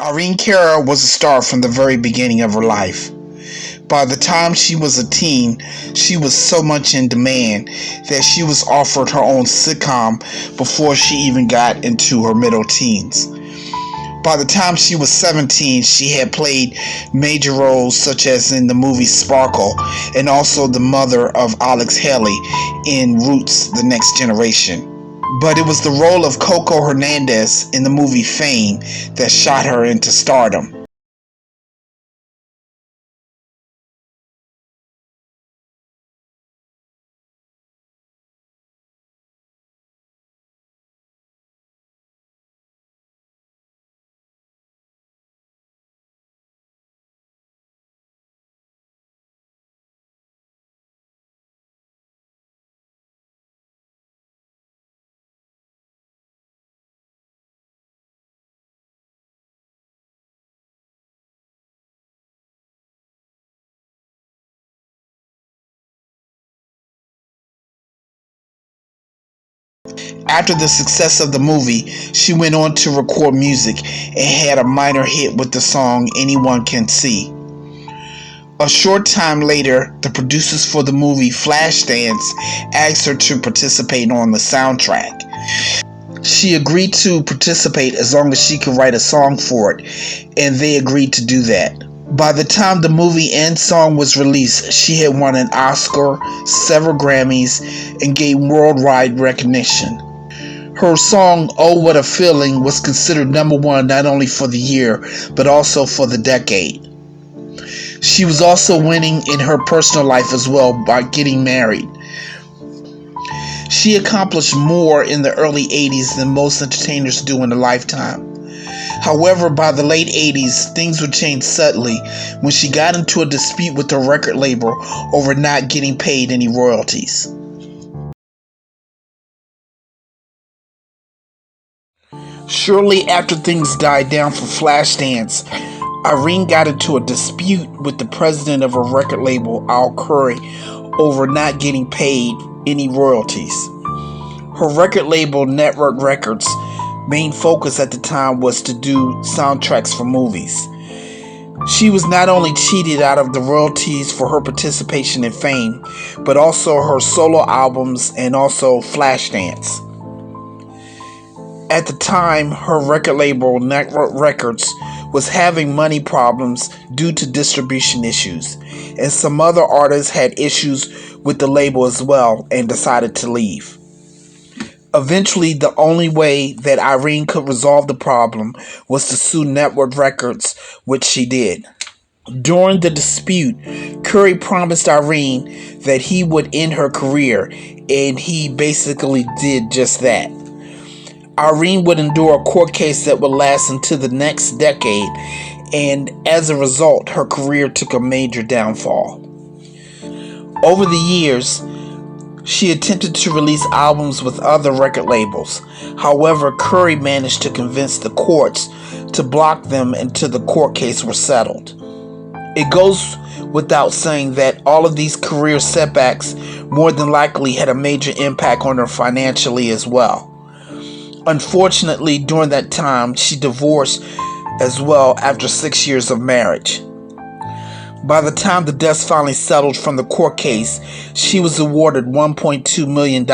Irene Cara was a star from the very beginning of her life. By the time she was a teen, she was so much in demand that she was offered her own sitcom before she even got into her middle teens. By the time she was 17, she had played major roles such as in the movie Sparkle and also the mother of Alex Haley in Roots: The Next Generation. But it was the role of Coco Hernandez in the movie Fame that shot her into stardom. After the success of the movie, she went on to record music and had a minor hit with the song Anyone Can See. A short time later, the producers for the movie Flashdance asked her to participate on the soundtrack. She agreed to participate as long as she could write a song for it, and they agreed to do that. By the time the movie and song was released, she had won an Oscar, several Grammys, and gained worldwide recognition. Her song "Oh What a Feeling" was considered number one not only for the year, but also for the decade. She was also winning in her personal life as well by getting married. She accomplished more in the early 80s than most entertainers do in a lifetime. However, by the late 80s, things would change subtly when she got into a dispute with her record label over not getting paid any royalties. Shortly after things died down for Flashdance, Irene got into a dispute with the president of her record label, Al Curry, over not getting paid any royalties. Her record label, Network Records, main focus at the time was to do soundtracks for movies. She was not only cheated out of the royalties for her participation in Fame, but also her solo albums and also Flashdance. At the time, her record label, Network Records, was having money problems due to distribution issues, and some other artists had issues with the label as well and decided to leave. Eventually, the only way that Irene could resolve the problem was to sue Network Records, which she did. During the dispute, Curry promised Irene that he would end her career, and he basically did just that. Irene would endure a court case that would last into the next decade, and as a result, her career took a major downfall. Over the years, she attempted to release albums with other record labels. However, Curry managed to convince the courts to block them until the court case was settled. It goes without saying that all of these career setbacks more than likely had a major impact on her financially as well. Unfortunately, during that time, she divorced as well after 6 years of marriage. By the time the dust finally settled from the court case, she was awarded $1.2 million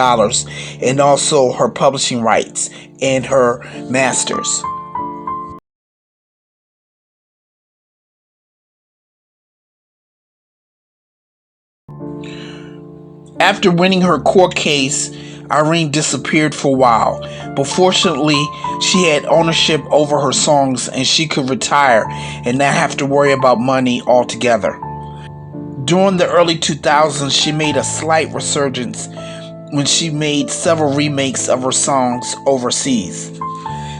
and also her publishing rights and her masters. After winning her court case, Irene disappeared for a while, but fortunately, she had ownership over her songs and she could retire and not have to worry about money altogether. During the early 2000s, she made a slight resurgence when she made several remakes of her songs overseas.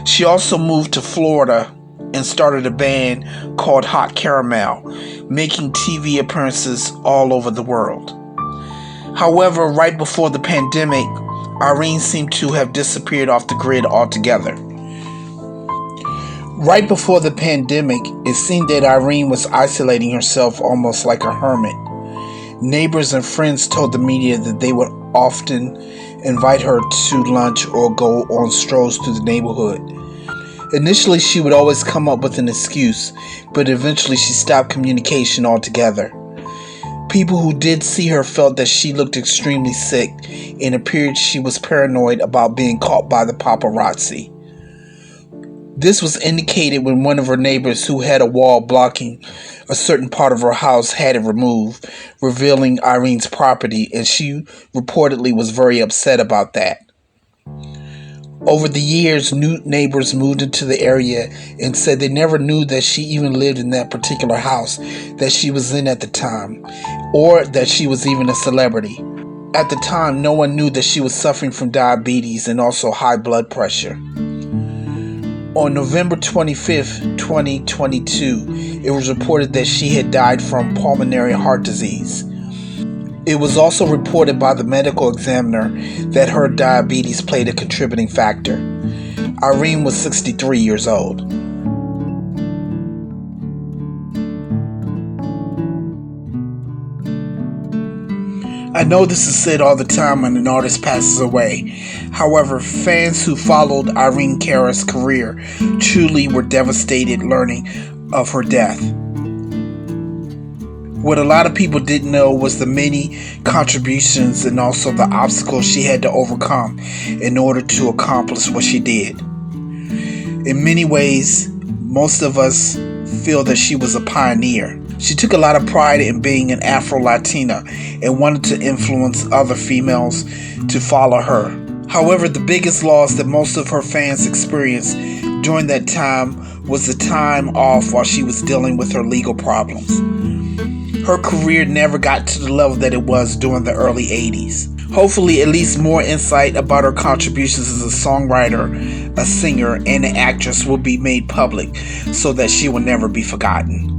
She also moved to Florida and started a band called Hot Caramel, making TV appearances all over the world. However, right before the pandemic, Irene seemed to have disappeared off the grid altogether. Right before the pandemic, it seemed that Irene was isolating herself almost like a hermit. Neighbors and friends told the media that they would often invite her to lunch or go on strolls through the neighborhood. Initially, she would always come up with an excuse, but eventually she stopped communication altogether. People who did see her felt that she looked extremely sick and appeared she was paranoid about being caught by the paparazzi. This was indicated when one of her neighbors who had a wall blocking a certain part of her house had it removed, revealing Irene's property, and she reportedly was very upset about that. Over the years, new neighbors moved into the area and said they never knew that she even lived in that particular house that she was in at the time, or that she was even a celebrity. At the time, no one knew that she was suffering from diabetes and also high blood pressure. On November 25th, 2022, it was reported that she had died from pulmonary heart disease. It was also reported by the medical examiner that her diabetes played a contributing factor. Irene was 63 years old. I know this is said all the time when an artist passes away. However, fans who followed Irene Cara's career truly were devastated learning of her death. What a lot of people didn't know was the many contributions and also the obstacles she had to overcome in order to accomplish what she did. In many ways, most of us feel that she was a pioneer. She took a lot of pride in being an Afro-Latina and wanted to influence other females to follow her. However, the biggest loss that most of her fans experienced during that time was the time off while she was dealing with her legal problems. Her career never got to the level that it was during the early 80s. Hopefully, at least more insight about her contributions as a songwriter, a singer, and an actress will be made public so that she will never be forgotten.